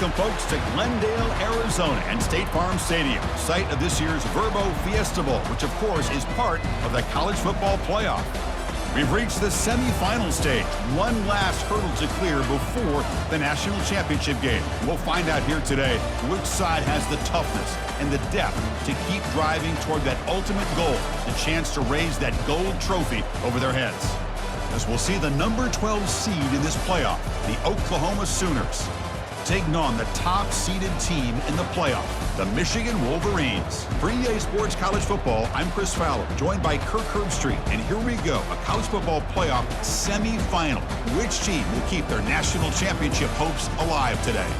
Welcome, folks, to Glendale, Arizona and State Farm Stadium, site of this year's Verbo Fiesta Bowl, which, of course, is part of the college football playoff. We've reached the semifinal stage, one last hurdle to clear before the national championship game. We'll find out here today which side has the toughness and the depth to keep driving toward that ultimate goal, the chance to raise that gold trophy over their heads. As we'll see the number 12 seed in this playoff, the Oklahoma Sooners, taking on the top-seeded team in the playoff, the Michigan Wolverines. For EA Sports College Football, I'm Chris Fowler, joined by Kirk Herbstreit, and here we go, a college football playoff semifinal. Which team will keep their national championship hopes alive today?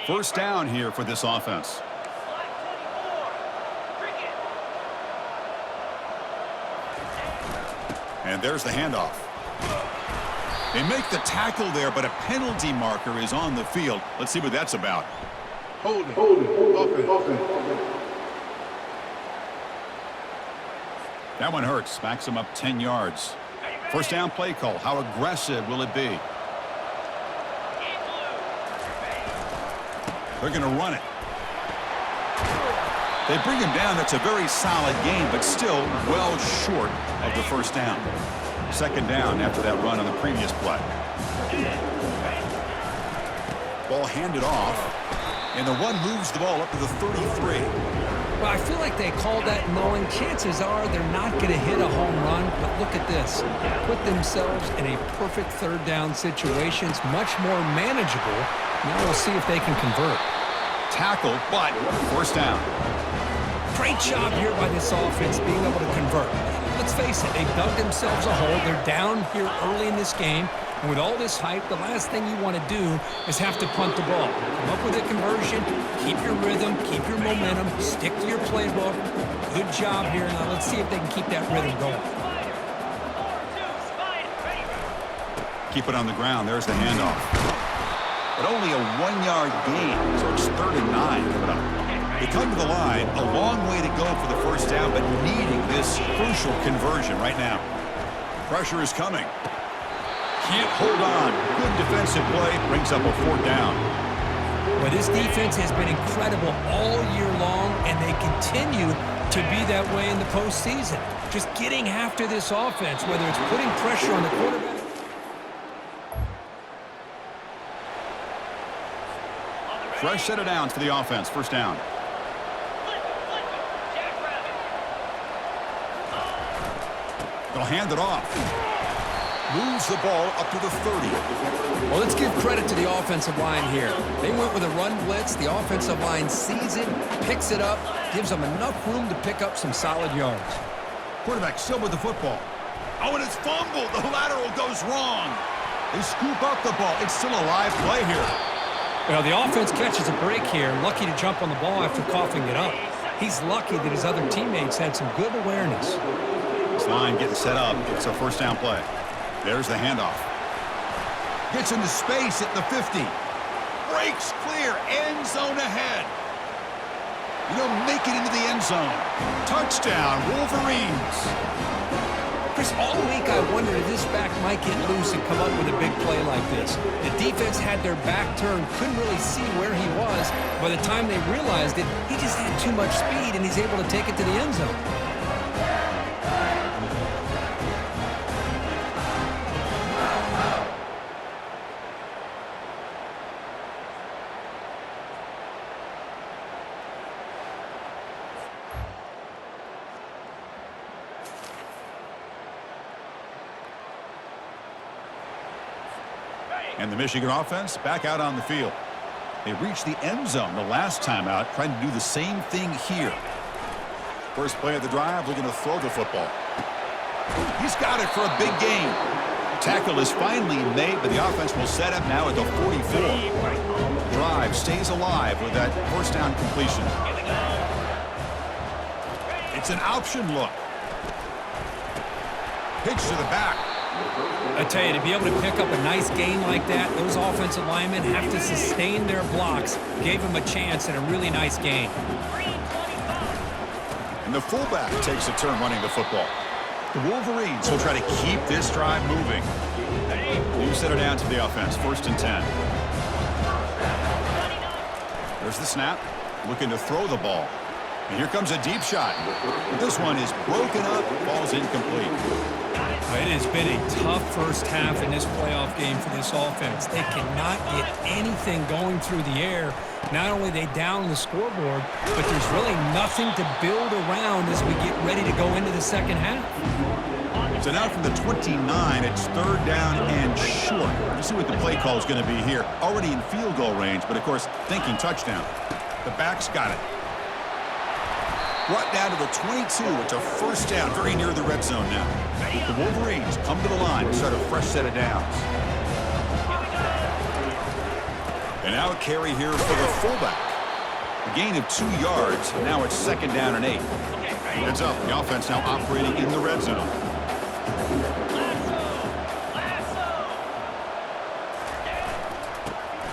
First down here for this offense. And there's the handoff. They make the tackle there, but a penalty marker is on the field. Let's see what that's about. Hold it. That one hurts. Backs him up 10 yards. First down play call. How aggressive will it be? They're going to run it. They bring him down. That's a very solid game, but still well short of the first down. Second down after that run on the previous play. Ball handed off, and the one moves the ball up to the 33. Well, I feel like they called that knowing chances are they're not going to hit a home run, but look at this. Put themselves in a perfect third down situation. It's much more manageable. Now we'll see if they can convert. Tackle, but first down. Great job here by this offense being able to convert. Let's face it, they dug themselves a hole. They're down here early in this game. And with all this hype, the last thing you want to do is have to punt the ball. Come up with a conversion, keep your rhythm, keep your momentum, stick to your playbook. Good job here. Now let's see if they can keep that rhythm going. Keep it on the ground. There's the handoff. But only a 1-yard gain, so it's 3rd and 9 coming up. They come to the line, a long way to go for the first down, but needing this crucial conversion right now. Pressure is coming. Can't hold on. Good defensive play, brings up a 4th down. Well, this defense has been incredible all year long, and they continue to be that way in the postseason. Just getting after this offense, whether it's putting pressure on the quarterback. Fresh set of downs for the offense. First down. They'll hand it off. Moves the ball up to the 30. Well, let's give credit to the offensive line here. They went with a run blitz. The offensive line sees it, picks it up, gives them enough room to pick up some solid yards. Quarterback still with the football. Oh, and it's fumbled. The lateral goes wrong. They scoop up the ball. It's still a live play here. Well, the offense catches a break here, lucky to jump on the ball after coughing it up. He's lucky that his other teammates had some good awareness. This line getting set up. It's a first down play. There's the handoff. Gets into space at the 50. Breaks clear. End zone ahead. He'll make it into the end zone. Touchdown, Wolverines. Chris, all week I wondered if this back might get loose and come up with a big play like this. The defense had their back turned, couldn't really see where he was. By the time they realized it, he just had too much speed, and he's able to take it to the end zone. And the Michigan offense back out on the field. They reached the end zone the last time out, trying to do the same thing here. First play of the drive, looking to throw the football. He's got it for a big gain. Tackle is finally made, but the offense will set up now at the 44. The drive stays alive with that first down completion. It's an option look. Pitch to the back. I tell you, to be able to pick up a nice gain like that, those offensive linemen have to sustain their blocks. Gave them a chance and a really nice gain. And the fullback takes a turn running the football. The Wolverines will try to keep this drive moving. You set it down to the offense, 1st and 10. There's the snap, looking to throw the ball. And here comes a deep shot. But this one is broken up, falls incomplete. It has been a tough first half in this playoff game for this offense. They cannot get anything going through the air. Not only are they down the scoreboard, but there's really nothing to build around as we get ready to go into the second half. So now from the 29, it's 3rd down and short. Let's see what the play call is going to be here. Already in field goal range, but of course thinking touchdown. The back's got it. Brought down to the 22. It's a 1st down, very near the red zone now. The Wolverines come to the line to start a fresh set of downs. And now a carry here for the fullback. A gain of 2 yards. Now it's 2nd down and 8. Heads up. The offense now operating in the red zone.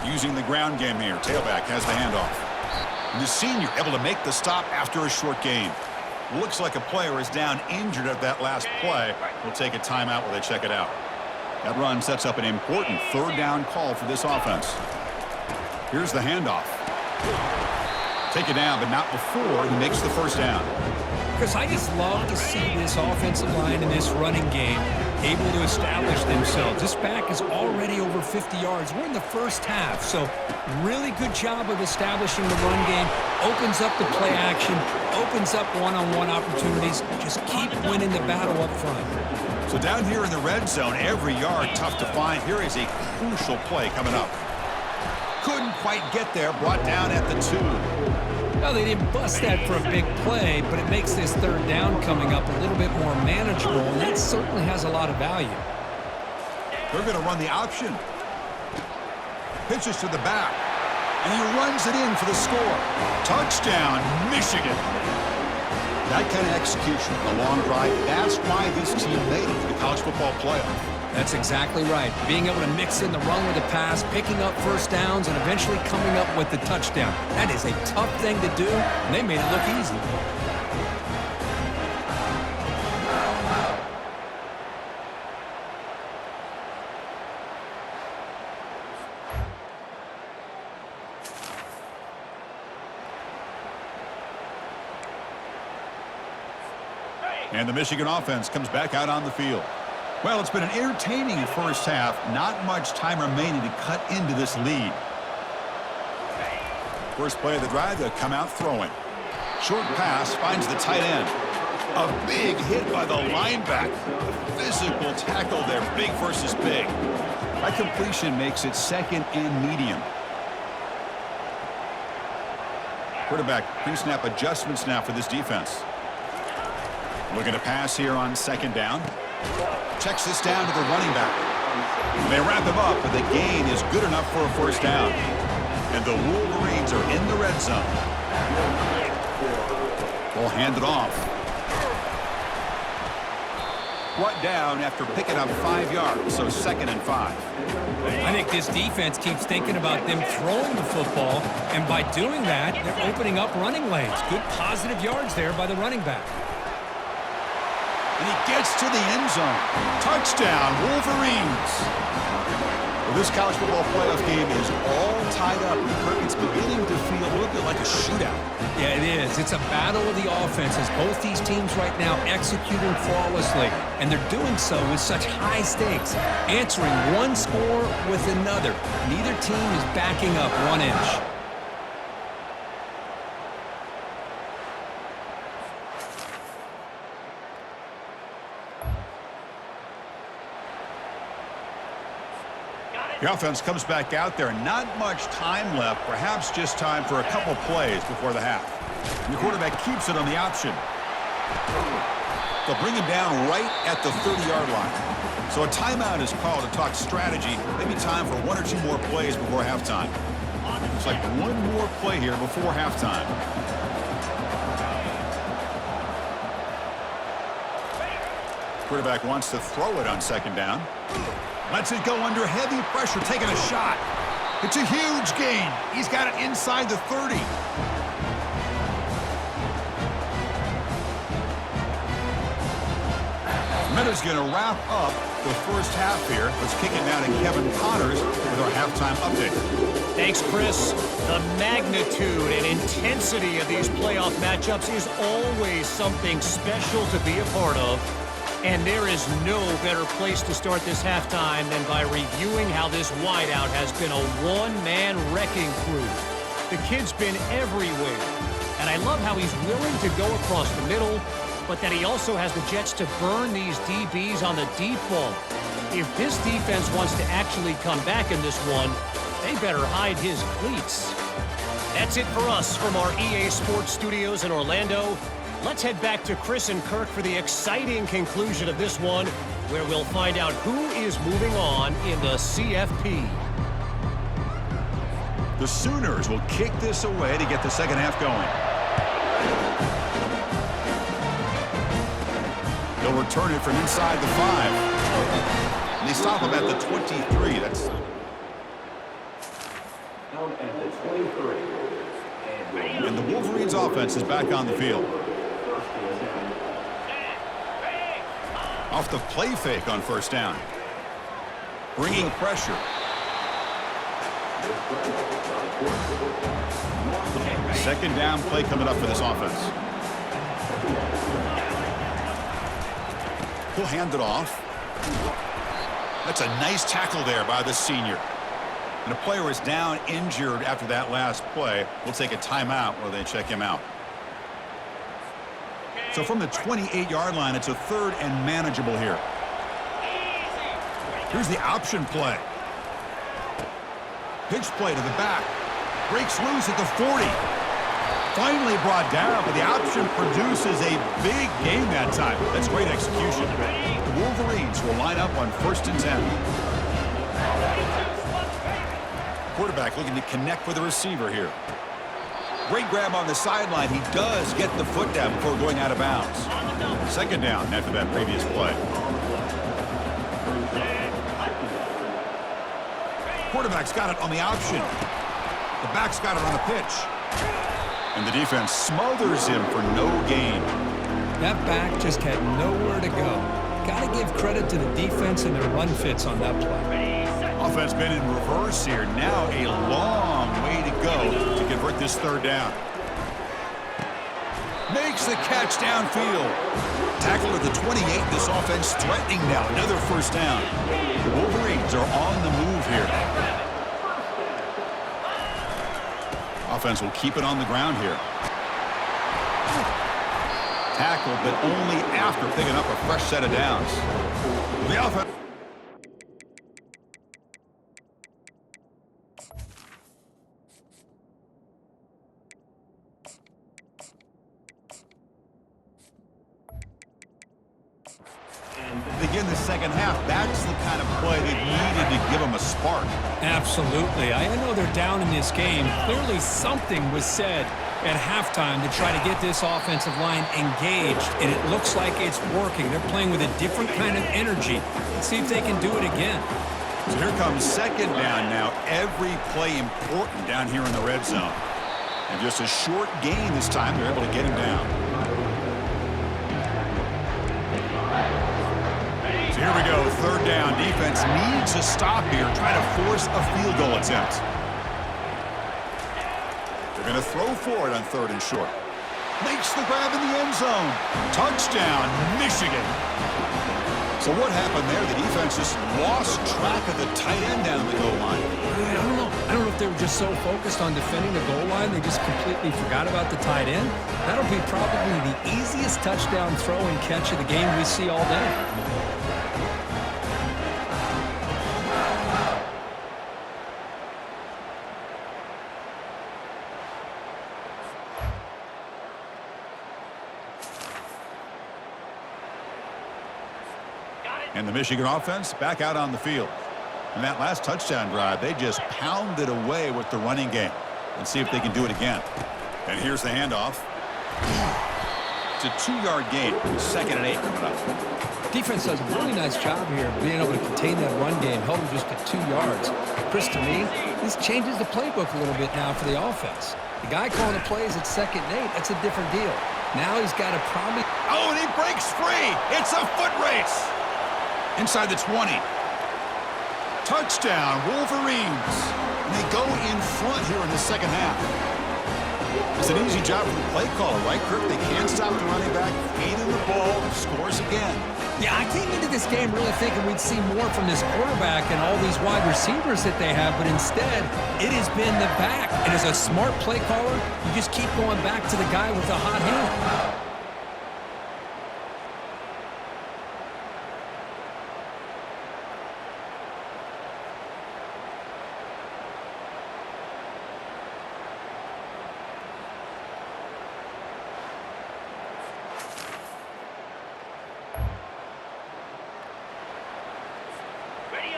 Using the ground game here. Tailback has the handoff. And the senior able to make the stop after a short gain. Looks like a player is down injured at that last play. We'll take a timeout while they check it out. That run sets up an important 3rd down call for this offense. Here's the handoff. Take it down, but not before he makes the 1st down. Chris, I just love to see this offensive line in this running game able to establish themselves. This back is already over 50 yards. We're in the first half, so really good job of establishing the run game. Opens up the play action, opens up one-on-one opportunities. Just keep winning the battle up front. So down here in the red zone, every yard tough to find. Here is a crucial play coming up. Couldn't quite get there, brought down at the 2. Well, they didn't bust that for a big play, but it makes this 3rd down coming up a little bit more manageable, and that certainly has a lot of value. They're going to run the option. Pitches to the back, and he runs it in for the score. Touchdown, Michigan. That kind of execution, the long drive, that's why this team made it to the college football playoff. That's exactly right. Being able to mix in the run with the pass, picking up 1st downs, and eventually coming up with the touchdown. That is a tough thing to do, and they made it look easy. And the Michigan offense comes back out on the field. Well, it's been an entertaining first half. Not much time remaining to cut into this lead. First play of the drive, they'll come out throwing. Short pass finds the tight end. A big hit by the linebacker. The physical tackle there, big versus big. That completion makes it 2nd and medium. Quarterback pre-snap adjustments now for this defense. Looking to pass here on 2nd down. Checks this down to the running back. They wrap him up, but the gain is good enough for a 1st down. And the Wolverines are in the red zone. They'll hand it off. Brought down after picking up 5 yards, so 2nd and 5. I think this defense keeps thinking about them throwing the football, and by doing that, they're opening up running lanes. Good positive yards there by the running back. And he gets to the end zone. Touchdown, Wolverines. Well, this college football playoff game is all tied up. It's beginning to feel a little bit like a shootout. Yeah, it is. It's a battle of the offenses. Both these teams right now executing flawlessly, and they're doing so with such high stakes, answering one score with another. Neither team is backing up 1 inch. The offense comes back out there. Not much time left. Perhaps just time for a couple plays before the half. And the quarterback keeps it on the option. They'll bring him down right at the 30-yard line. So a timeout is called to talk strategy. Maybe time for 1 or 2 more plays before halftime. It's like 1 more play here before halftime. Quarterback wants to throw it on second down. Lets it go under heavy pressure, taking a shot. It's a huge gain. He's got it inside the 30. Minutes going to wrap up the first half here. Let's kick it now to Kevin Connors with our halftime update. Thanks, Chris. The magnitude and intensity of these playoff matchups is always something special to be a part of. And there is no better place to start this halftime than by reviewing how this wideout has been a one-man wrecking crew. The kid's been everywhere. And I love how he's willing to go across the middle, but that he also has the jets to burn these DBs on the deep ball. If this defense wants to actually come back in this one, they better hide his cleats. That's it for us from our EA Sports Studios in Orlando. Let's head back to Chris and Kirk for the exciting conclusion of this one, where we'll find out who is moving on in the CFP. The Sooners will kick this away to get the second half going. They'll return it from inside the 5. And they stop him at the 23. That's down at the 23. And the Wolverines offense is back on the field. Off the play fake on first down. Bringing pressure. Second down play coming up for this offense. He'll hand it off. That's a nice tackle there by the senior. And a player is down injured after that last play. We'll take a timeout while they check him out. So from the 28-yard line, it's a third and manageable here. Here's the option play. Pitch play to the back. Breaks loose at the 40. Finally brought down, but the option produces a big gain that time. That's great execution. The Wolverines will line up on 1st and 10. Quarterback looking to connect with the receiver here. Great grab on the sideline. He does get the foot down before going out of bounds. Second down after that previous play. Quarterback's got it on the option. The back's got it on the pitch. And the defense smothers him for no gain. That back just had nowhere to go. Got to give credit to the defense and their run fits on that play. Offense been in reverse here. Now a long way to go to convert this third down. Makes the catch downfield. Tackle at the 28. This offense threatening now. Another first down. The Wolverines are on the move here. Offense will keep it on the ground here. Tackle, but only after picking up a fresh set of downs. The offense. Begin the second half. That's the kind of play that needed to give them a spark. Absolutely. I know they're down in this game. Clearly something was said at halftime to try to get this offensive line engaged, and it looks like it's working. They're playing with a different kind of energy. Let's see if they can do it again. So here comes second down now. Every play important down here in the red zone. And just a short gain this time. They're able to get him down. So here we go. Third down. Defense needs a stop here. Try to force a field goal attempt. They're going to throw for it on third and short. Makes the grab in the end zone. Touchdown, Michigan. So what happened there? The defense just lost track of the tight end down the goal line. I don't know. I don't know if they were just so focused on defending the goal line they just completely forgot about the tight end. That'll be probably the easiest touchdown throw and catch of the game we see all day. And the Michigan offense back out on the field. And that last touchdown drive, they just pounded away with the running game. Let's see if they can do it again. And here's the handoff. It's a 2-yard gain. 2nd and 8 coming up. Defense does a really nice job here of being able to contain that run game, held them just at 2 yards. Chris, to me, this changes the playbook a little bit now for the offense. The guy calling the plays at 2nd and 8, that's a different deal. Now he's got to probably... Oh, and he breaks free. It's a foot race. Inside the 20. Touchdown, Wolverines. And they go in front here in the second half. It's an easy job for the play caller, right, Kirk? They can't stop the running back, feed him the ball, scores again. Yeah, I came into this game really thinking we'd see more from this quarterback and all these wide receivers that they have, but instead, it has been the back. And as a smart play caller, you just keep going back to the guy with the hot hand.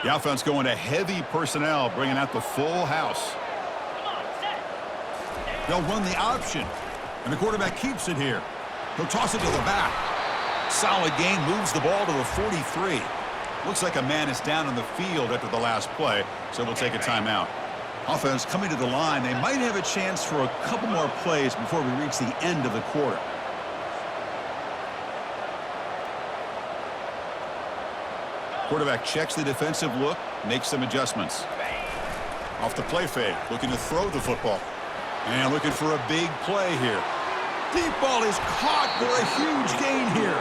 The offense going to heavy personnel, bringing out the full house. They'll run the option, and the quarterback keeps it here. He'll toss it to the back. Solid gain, moves the ball to the 43. Looks like a man is down on the field after the last play, so we'll take a timeout. Offense coming to the line. They might have a chance for a couple more plays before we reach the end of the quarter. Quarterback checks the defensive look, makes some adjustments. Off the play fake, looking to throw the football. And looking for a big play here. Deep ball is caught for a huge gain here.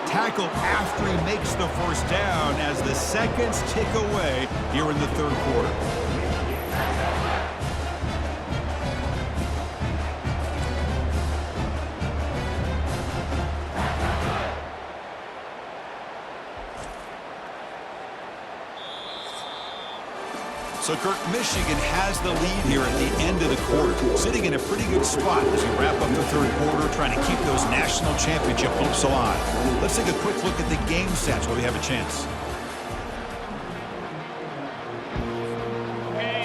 Tackle after he makes the first down as the seconds tick away here in the third quarter. So, Kirk, Michigan has the lead here at the end of the quarter, sitting in a pretty good spot as we wrap up the third quarter, trying to keep those national championship hopes alive. Let's take a quick look at the game stats while we have a chance.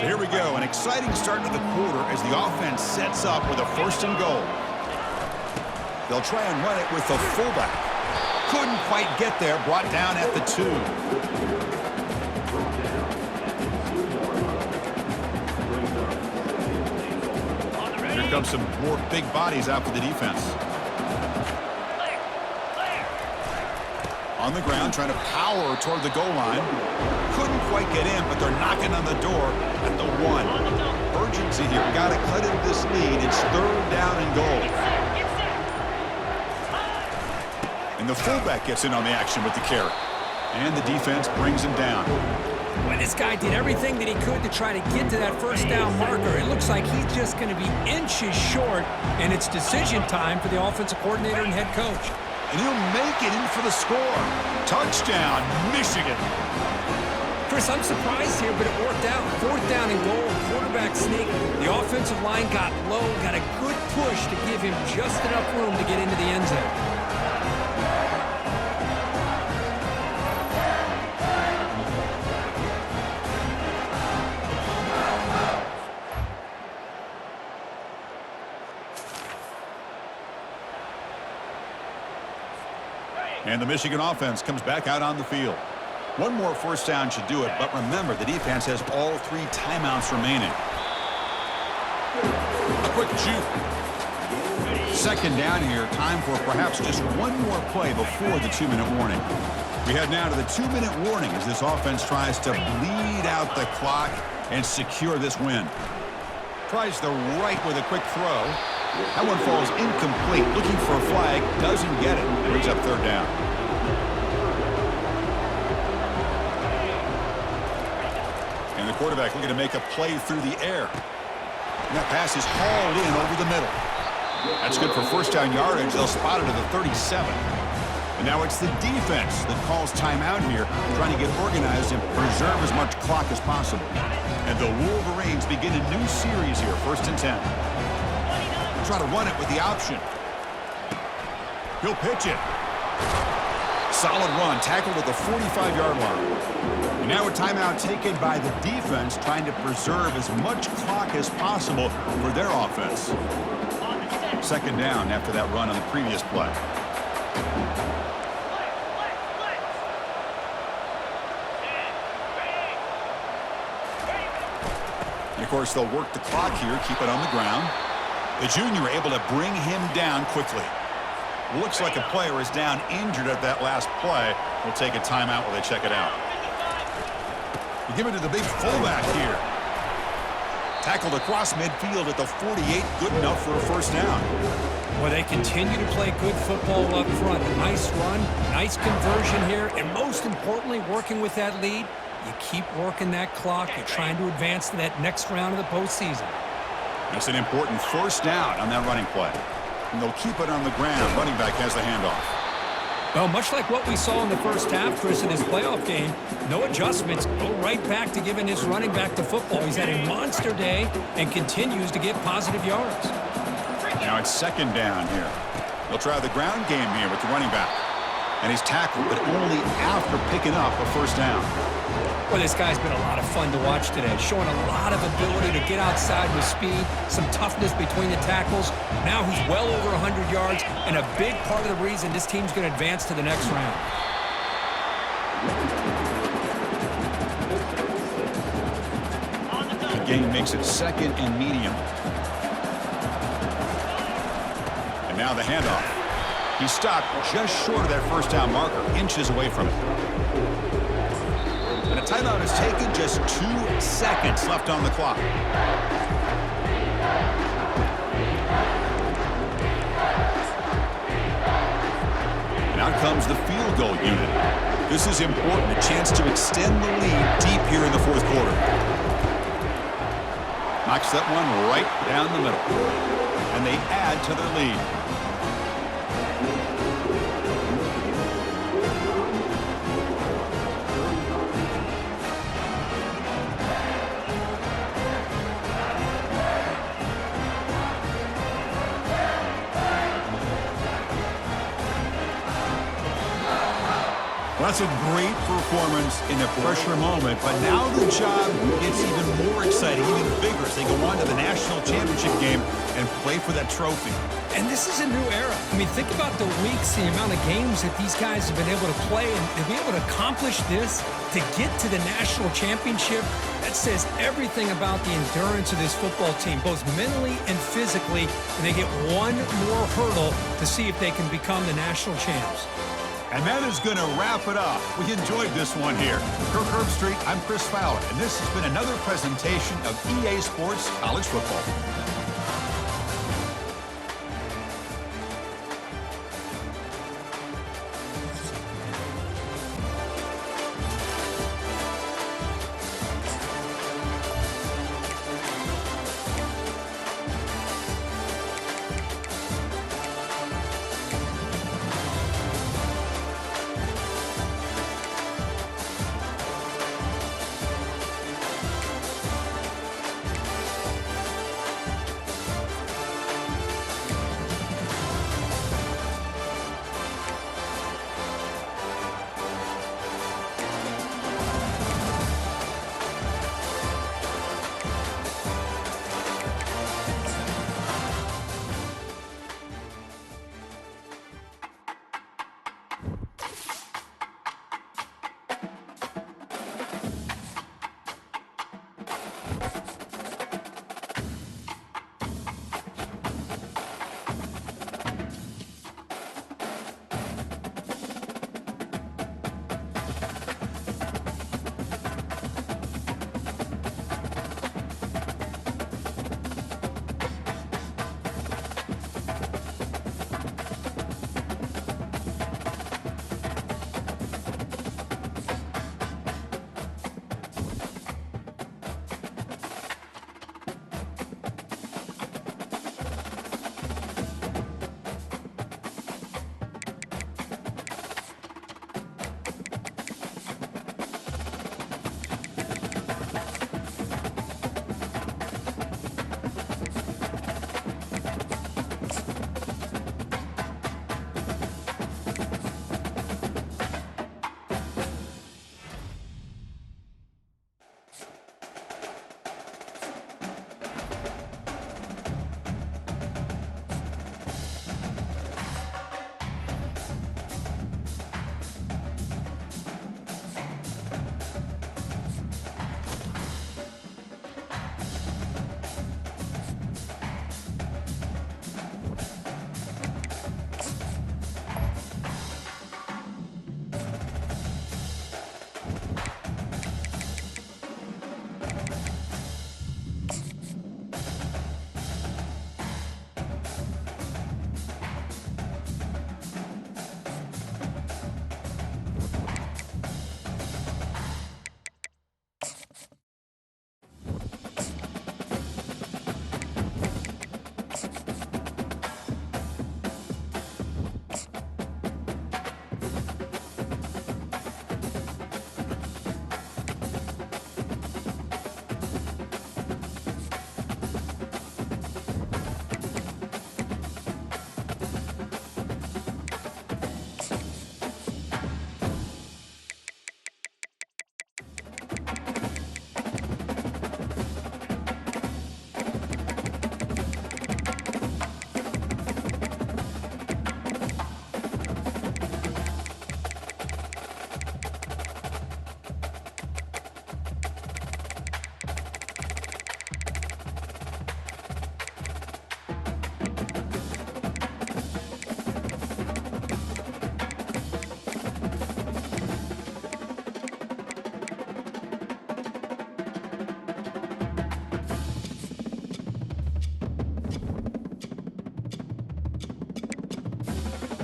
So here we go, an exciting start to the quarter as the offense sets up with a 1st and goal. They'll try and run it with the fullback. Couldn't quite get there, brought down at the 2. Comes some more big bodies out for the defense. On the ground, trying to power toward the goal line. Couldn't quite get in, but they're knocking on the door at the 1. Urgency here. Got to cut into this lead. It's 3rd down and goal. And the fullback gets in on the action with the carry. And the defense brings him down. Well, this guy did everything that he could to try to get to that 1st down marker. It looks like he's just going to be inches short, and it's decision time for the offensive coordinator and head coach. And he'll make it in for the score. Touchdown, Michigan. Chris, I'm surprised here, but it worked out. 4th down and goal, quarterback sneak. The offensive line got low, got a good push to give him just enough room to get into the end zone. And the Michigan offense comes back out on the field. One more 1st down should do it, but remember, the defense has all 3 timeouts remaining. A quick juke. 2nd down here, time for perhaps just one more play before the 2-minute warning. We head now to the 2-minute warning as this offense tries to bleed out the clock and secure this win. Tries the right with a quick throw. That one falls incomplete. Looking for a flag. Doesn't get it. Brings up 3rd down. And the quarterback looking to make a play through the air. And that pass is hauled in over the middle. That's good for 1st down yardage. They'll spot it at the 37. And now it's the defense that calls timeout here, trying to get organized and preserve as much clock as possible. And the Wolverines begin a new series here, 1st and 10. Try to run it with the option. He'll pitch it. Solid run, tackled at the 45-yard line. And now a timeout taken by the defense, trying to preserve as much clock as possible for their offense. 2nd down after that run on the previous play. course, they'll work the clock here, keep it on the ground. The junior able to bring him down quickly. Looks like a player is down injured at that last play. We'll take a timeout while they check it out. We give it to the big fullback here. Tackled across midfield at the 48. Good enough for a first down. Well, they continue to play good football up front. A nice run, nice conversion here, and most importantly, working with that lead, you keep working that clock. You're trying to advance to that next round of the postseason. That's an important first down on that running play. And they'll keep it on the ground. Running back has the handoff. Well, much like what we saw in the first half, Chris, in his playoff game, no adjustments. Go right back to giving his running back the football. He's had a monster day and continues to get positive yards. Now it's second down here. They'll try the ground game here with the running back. And he's tackled, but only after picking up a first down. Well, this guy's been a lot of fun to watch today, showing a lot of ability to get outside with speed, some toughness between the tackles. Now he's well over 100 yards, and a big part of the reason this team's going to advance to the next round. The game makes it second and medium. And now the handoff. He stopped just short of that first down marker, inches away from it. And a timeout is taken, just 2 seconds left on the clock. And out comes the field goal unit. This is important, a chance to extend the lead deep here in the fourth quarter. Knocks that one right down the middle. And they add to their lead. Well, that's a great performance in a pressure moment, but now the job gets even more exciting, even bigger as they go on to the national championship game and play for that trophy. And this is a new era. I mean, think about the weeks, the amount of games that these guys have been able to play, and to be able to accomplish this, to get to the national championship, that says everything about the endurance of this football team, both mentally and physically, and they get one more hurdle to see if they can become the national champs. And that is going to wrap it up. We enjoyed this one here. For Kirk Herbstreit, I'm Chris Fowler, and this has been another presentation of EA Sports College Football.